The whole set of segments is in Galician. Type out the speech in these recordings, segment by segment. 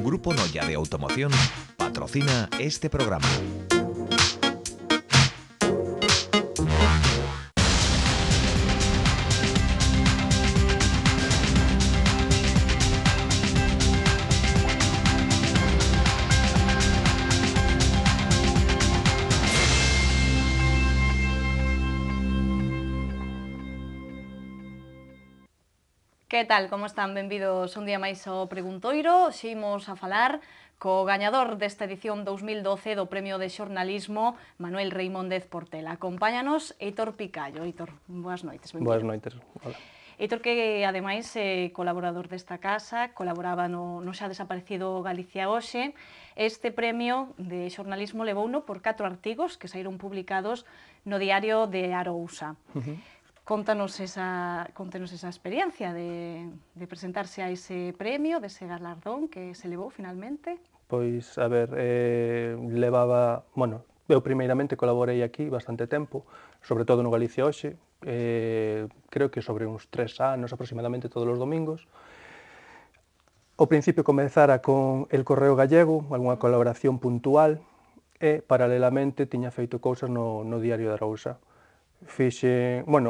Grupo Noia de Automoción patrocina este programa. Que tal, como están? Benvidos un día máis ao Preguntoiro. Ximos a falar co gañador desta edición 2012 do Premio de Xornalismo, Manuel Reimóndez Portela. Acompáñanos Heitor Picallo. Heitor, boas noites. Benvido. Boas noites. Hola. Heitor, que ademais é colaborador desta casa, colaboraba no xa desaparecido Galicia Hoxe. Este premio de xornalismo levouno por 4 artigos que saíron publicados no diario de Arousa. Contanos esa experiencia de presentarse a ese premio, de ese galardón que se levou finalmente. Pois, a ver, eu primeiramente colaborei aquí bastante tempo, sobre todo no Galicia Hoxe, creo que sobre uns 3 anos aproximadamente todos os domingos. Ao principio comezara con El Correo Gallego, algunha colaboración puntual, e paralelamente tiña feito cousas no diario de Arousa. Os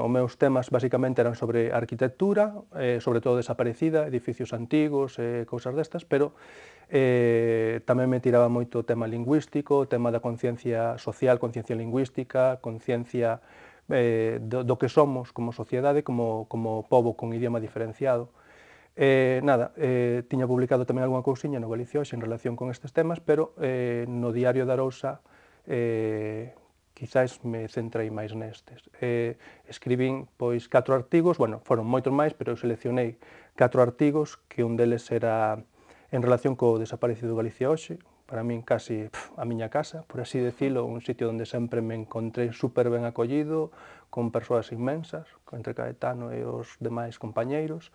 meus temas basicamente eran sobre arquitectura, sobre todo desaparecida, edificios antigos, cousas destas, pero tamén me tiraba moito o tema lingüístico, o tema da conciencia social, conciencia lingüística, conciencia do que somos como sociedade, como pobo con idioma diferenciado. Tiña publicado tamén algunha cousiña no Galicia Hoxe en relación con estes temas, pero no diario de Arousa quizás me centrei máis nestes. Escribín pois 4 artigos, foron moitos máis, pero eu seleccionei 4 artigos, que un deles era en relación co desaparecido Galicia Hoxe, para min casi a miña casa, por así decirlo, un sitio onde sempre me encontrei super ben acollido, con persoas inmensas, entre Caetano e os demais compañeiros,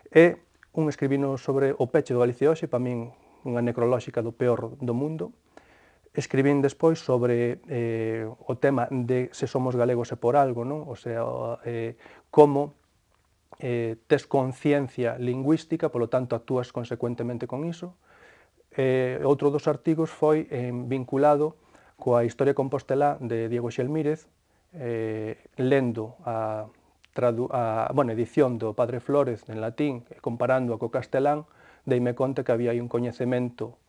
e un escribino sobre o peche do Galicia Hoxe, para min unha necrolóxica do peor do mundo. Escribín despois sobre o tema de se somos galegos é por algo, non? O sea, como tes conciencia lingüística, polo tanto actúas consecuentemente con iso. Outro dos artigos foi vinculado coa historia compostelá de Diego Xelmírez, lendo a edición do Padre Flórez en latín, comparando co castelán, deime conta que había aí un coñecemento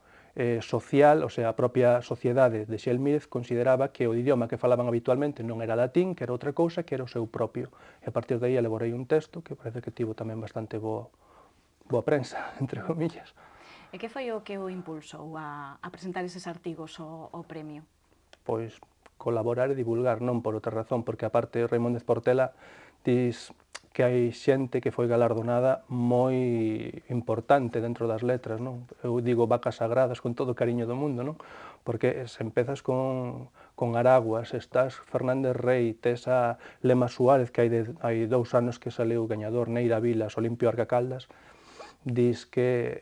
social, o sea, a propia sociedade de Xelmírez consideraba que o idioma que falaban habitualmente non era latín, que era outra cousa, que era o seu propio. E a partir de aí elaborei un texto que parece que tivo tamén bastante boa prensa, entre comillas. E que foi o que o impulsou a presentar eses artigos ao premio? Pois colaborar e divulgar, non por outra razón, porque aparte Reimóndez Portela dis que hai xente que foi galardonada moi importante dentro das letras, non? Eu digo vacas sagradas con todo o cariño do mundo, non? Porque se empezas con Araguas, estás Fernández Rey, tes a Lema Suárez, que hai 2 anos que saleu gañador, Neira Vilas, Olimpio Arca Caldas, dis que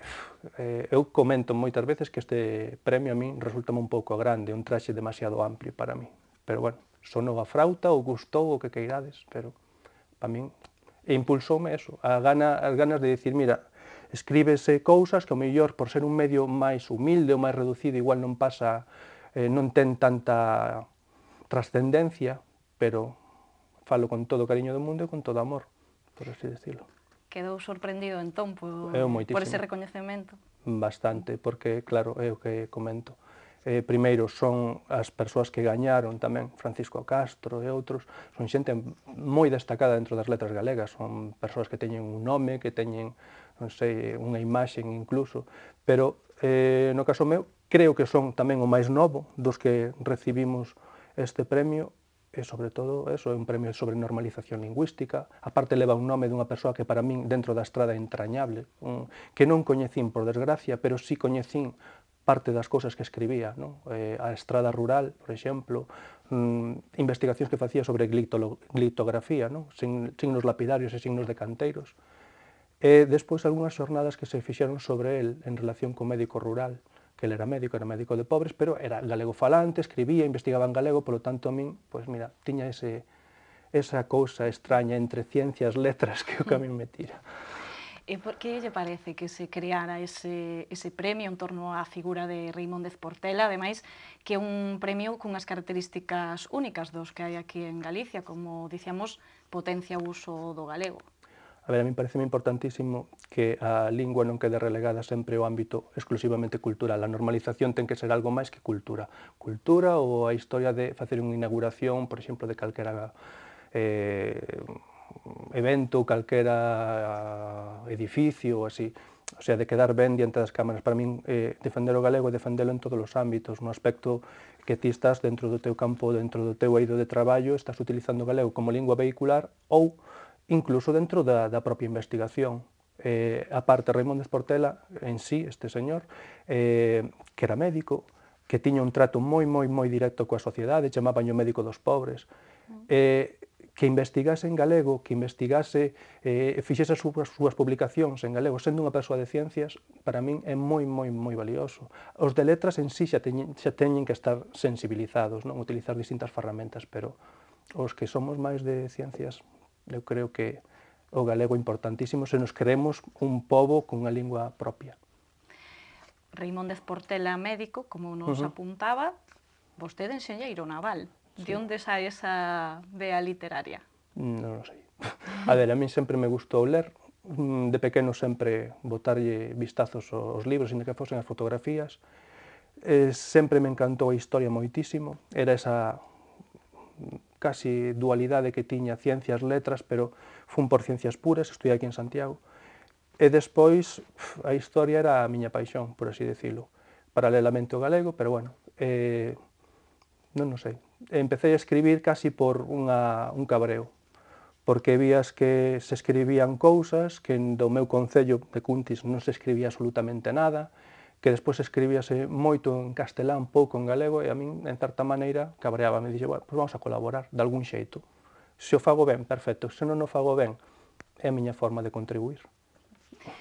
eu comento moitas veces que este premio a min resulta un pouco grande, un traxe demasiado amplio para mí, pero sonou a frauta ou gustou o que queirades, pero para min impulsoume eso, as ganas de dicir, mira, escríbese cousas que ao mellor por ser un medio máis humilde ou máis reducido igual non ten tanta trascendencia, pero falo con todo o cariño do mundo e con todo amor, por así decirlo. Quedou sorprendido entón por ese recoñecemento? Bastante, porque claro, é o que comento. Primeiro son as persoas que gañaron tamén, Francisco Castro e outros, son xente moi destacada dentro das letras galegas, son persoas que teñen un nome, que teñen, non sei, unha imaxe incluso, pero no caso meu, creo que son tamén o máis novo dos que recibimos este premio, e sobre todo eso, é un premio sobre normalización lingüística, aparte leva un nome dunha persoa que para min dentro da estrada é entrañable, que non coñecín por desgracia, pero sí coñecín parte das cousas que escribía, non? A estrada rural, por exemplo, investigacións que facía sobre glitografía, non? Signos lapidarios e signos de canteiros. E despois algunhas xornadas que se fixeron sobre el en relación co médico rural, que ele era médico de pobres, pero era galego falante, escribía, investigaba en galego, polo tanto a min, pois mira, tiña esa cousa extraña entre ciencias e letras que o que a min me tira. E por que lle parece que se creara ese premio en torno á figura de Reimóndez Portela, ademais que é un premio cunhas características únicas dos que hai aquí en Galicia, como dicíamos, potencia o uso do galego? A ver, a mí parece importantísimo que a lingua non quede relegada sempre ao ámbito exclusivamente cultural. A normalización ten que ser algo máis que cultura. Cultura ou a historia de facer unha inauguración, por exemplo, de calquera evento, calquera edificio ou así. O sea, de quedar ben diante das cámaras. Para min, defender o galego é defendelo en todos os ámbitos, no aspecto que ti estás dentro do teu campo, dentro do teu eido de traballo, estás utilizando o galego como lingua vehicular ou incluso dentro da propia investigación. A parte, Reimóndez Portela, en sí, este señor, que era médico, que tiña un trato moi directo coa sociedade, chamaban o médico dos pobres, que investigase en galego, que investigase, fixese as súas publicacións en galego, sendo unha persoa de ciencias, para min é moi valioso. Os de letras en sí xa teñen que estar sensibilizados, non utilizar distintas ferramentas, pero os que somos máis de ciencias, eu creo que o galego é importantísimo se nos queremos un pobo cunha lingua propia. Reimóndez Portela, médico, como nos apuntaba, vostede enxeñeiro naval. De onde sae esa vea literaria? Non o sei. A ver, a mí sempre me gustou ler. De pequeno sempre botarlle vistazos aos libros, inda que fosen as fotografías. Sempre me encantou a historia moitísimo. Era esa casi dualidade que tiña ciencias, letras, pero fun por ciencias puras, estudei aquí en Santiago. E despois, a historia era a miña paixón, por así decirlo. Paralelamente ao galego, pero bueno, non sei. Empecé a escribir casi por un cabreo, porque vías que se escribían cousas, que do meu concello de Cuntis non se escribía absolutamente nada, que despois escribíase moito en castelán, pouco en galego, e a min, en certa maneira, cabreaba, me dixe, bueno, pois vamos a colaborar, de algún xeito. Se o fago ben, perfecto, se non o fago ben, é a miña forma de contribuir.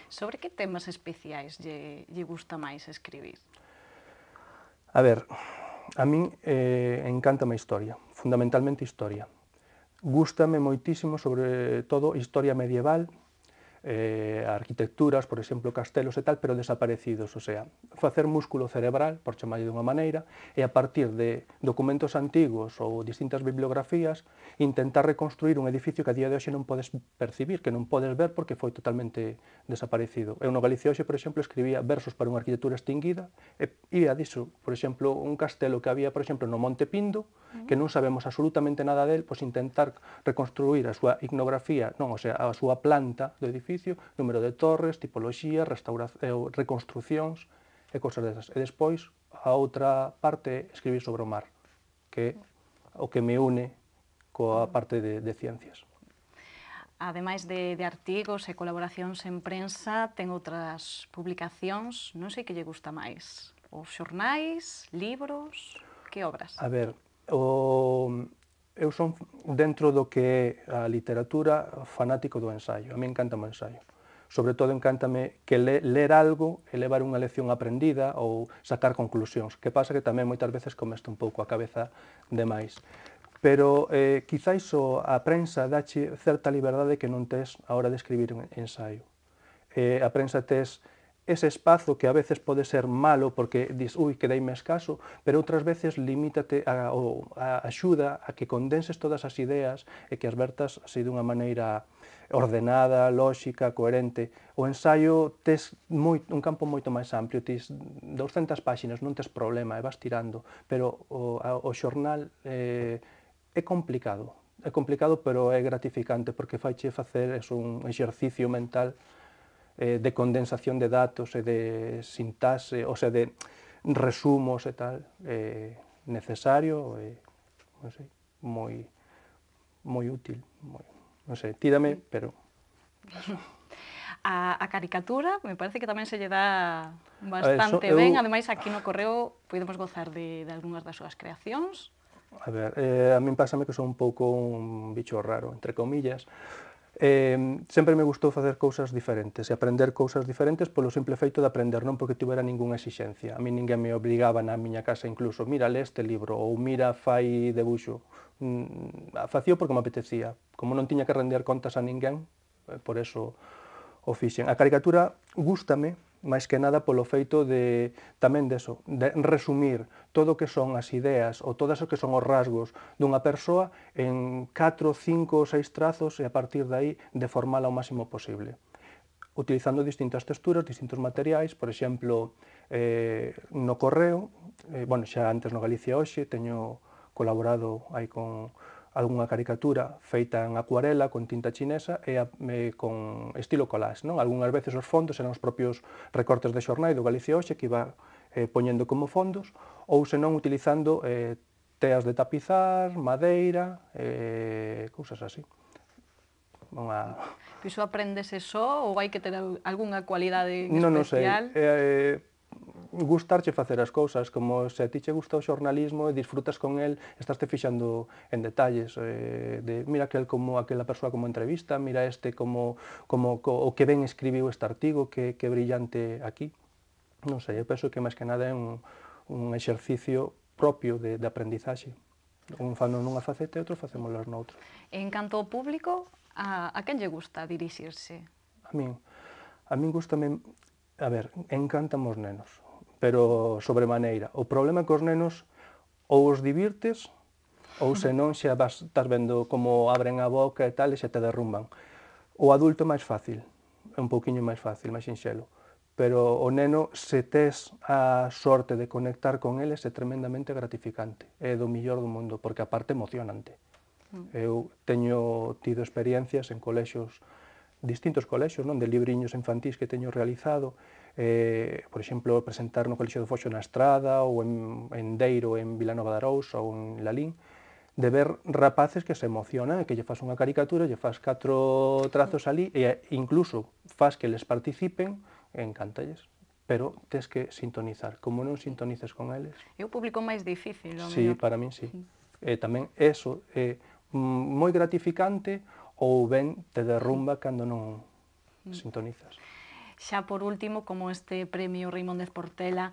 Sobre que temas especiais lle gusta máis escribir? A ver, a min encántame a historia, fundamentalmente historia. Gústame moitísimo, sobre todo, historia medieval, arquitecturas, por exemplo, castelos e tal, pero desaparecidos, o sea, facer músculo cerebral, por chamarlle dunha maneira, e a partir de documentos antigos ou distintas bibliografías, intentar reconstruir un edificio que a día de hoxe non podes percibir, que non podes ver porque foi totalmente desaparecido. Eu no Galicia hoxe, por exemplo, escribía versos para unha arquitectura extinguida, e ia diso, por exemplo, un castelo que había, por exemplo, no Monte Pindo, que non sabemos absolutamente nada del, pois intentar reconstruir a súa ignografía, non, o sea, a súa planta do edificio, número de torres, tipoloxía, reconstruccións e cosas desas. E despois, a outra parte, escribir sobre o mar, que é o que me une coa parte de ciencias. Ademais de artigos e colaboracións en prensa, ten outras publicacións, non sei que lle gusta máis. Os xornais, libros, que obras? A ver, eu son, dentro do que é a literatura, fanático do ensaio. A mí encántame o ensaio. Sobre todo, encántame que ler algo e levar unha lección aprendida ou sacar conclusións. Que pasa que tamén moitas veces comeste un pouco a cabeza demais. Pero quizáis a prensa dache certa liberdade que non tes a hora de escribir un ensaio. A prensa tes ese espazo que a veces pode ser malo porque dis, ui, quedeime escaso, pero outras veces limítate axuda a que condenses todas as ideas e que as vertas así dunha maneira ordenada, lóxica, coherente. O ensaio tes un campo moito máis amplio, tes 200 páxinas, non tes problema, e vas tirando, pero o xornal é complicado, pero é gratificante porque faiche facer un exercicio mental de condensación de datos e de sintaxe, o sea, de resumos e tal, necesario e, non sei, moi útil, non sei, tírame, pero... A caricatura me parece que tamén se lle dá bastante ben, ademais aquí no Correo podemos gozar de algunhas das súas creacións. A ver, a min pásame que son un pouco un bicho raro, entre comillas. Sempre me gustou facer cousas diferentes e aprender cousas diferentes polo simple feito de aprender, non porque tivera ningunha exixencia. A mí ninguén me obrigaba na miña casa incluso, mira, lé este libro, ou mira, fai debuxo. Facío porque me apetecía. Como non tiña que render contas a ninguén, por eso o fixen. A caricatura gústame, máis que nada polo feito de tamén deso, de resumir todo o que son as ideas ou todas o que son os rasgos dunha persoa en 4, 5 ou 6 trazos e a partir de aí deformala o máximo posible, utilizando distintas texturas, distintos materiais. Por exemplo, no correo, bueno, xa antes no Galicia Hoxe, teño colaborado aí con algunha caricatura feita en acuarela con tinta chinesa e con estilo collage, non? Algunhas veces os fondos eran os propios recortes de xornal do Galicia Hoxe que iba poñendo como fondos, ou senón utilizando teas de tapizar, madeira, cousas así. Iso aprendese só ou hai que ter algunha cualidade especial? Non sei, gustarche facer as cousas, como se a ti che gusta o xornalismo e disfrutas con el, estás te fixando en detalles, de mira aquela persoa como entrevista, mira este como o que ben escribiu este artigo, que brillante aquí. Non sei, eu penso que máis que nada é un exercicio propio de aprendizaxe. Un fano nunha faceta e outro facémolas noutra. En canto ao público, a quen lle gusta dirixirse? A min gustame, a ver, encantan os nenos, pero sobremaneira. O problema é que os nenos ou os divirtes ou senón xa estás vendo como abren a boca e tal e xa te derrumban. O adulto é máis fácil, é un pouquiño máis fácil, máis sinxelo, pero o neno, se tes a sorte de conectar con eles, é tremendamente gratificante, é do millor do mundo, porque aparte emocionante. Eu teño tido experiencias en colexios, distintos colexios, non, de libriños infantís que teño realizado, por exemplo, presentar no Colexio do Foxo na Estrada, ou en Deiro, en Vilanova de Arousa, ou en Lalín, de ver rapaces que se emocionan e que lle faz unha caricatura, lle faz 4 trazos ali, e incluso faz que les participen, encantalles. Pero tes que sintonizar. Como non sintonices con eles... É o público máis difícil, o mellor. Sí, para min sí. Tamén eso é moi gratificante ou ben te derrumba cando non sintonizas. Xa por último, como este premio Reimóndez Portela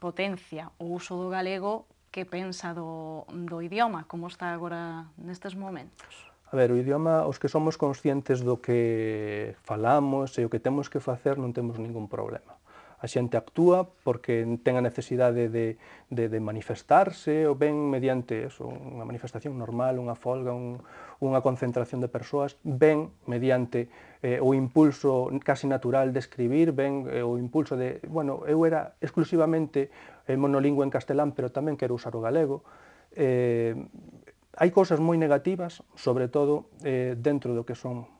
potencia o uso do galego, que pensa do idioma, como está agora nestes momentos? A ver, o idioma, os que somos conscientes do que falamos e o que temos que facer, non temos ningún problema. A xente actúa porque ten a necesidade de manifestarse, ou ben mediante eso, unha manifestación normal, unha folga, unha concentración de persoas, ben mediante o impulso casi natural de escribir, ben o impulso de... Bueno, eu era exclusivamente monolingüe en castelán, pero tamén quero usar o galego. Hai cousas moi negativas, sobre todo dentro do que son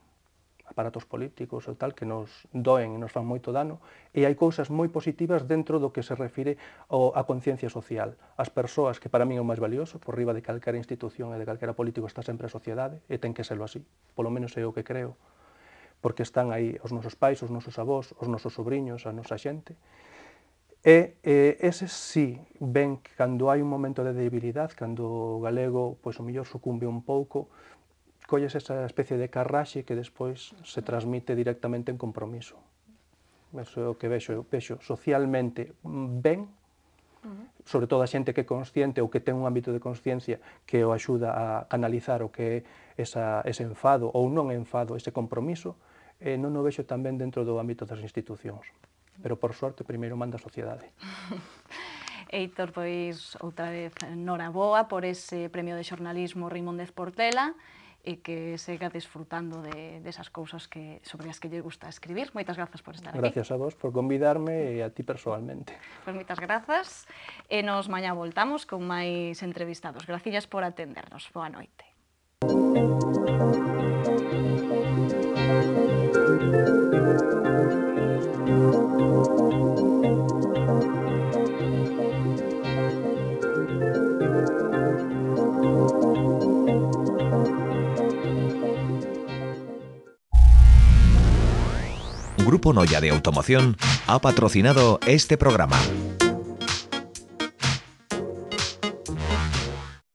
aparatos políticos ou tal, que nos doen e nos fan moito dano, e hai cousas moi positivas dentro do que se refire á conciencia social. As persoas, que para min é o máis valioso, por riba de calquera institución e de calquera político, está sempre a sociedade, e ten que serlo así, polo menos é o que creo, porque están aí os nosos pais, os nosos avós, os nosos sobrinhos, a nosa xente, e eses sí ven que cando hai un momento de debilidade, cando o galego, pois o mellor sucumbe un pouco, colles esa especie de carraxe que despois se transmite directamente en compromiso. Eso é o que vexo socialmente ben, sobre todo a xente que é consciente ou que ten un ámbito de consciencia que o axuda a canalizar o que é ese enfado ou non enfado, ese compromiso, non o vexo tamén dentro do ámbito das institucións. Pero, por sorte, primeiro manda a sociedade. Heitor, pois, outra vez, noraboa por ese premio de xornalismo Reimóndez Portela, e que siga disfrutando desas cousas sobre as que lle gusta escribir. Moitas grazas por estar aquí. Gracias a vos por convidarme e a ti personalmente. Pois moitas grazas, e nos mañá voltamos con máis entrevistados. Gracillas por atendernos. Boa noite. Grupo Noya de Automoción ha patrocinado este programa.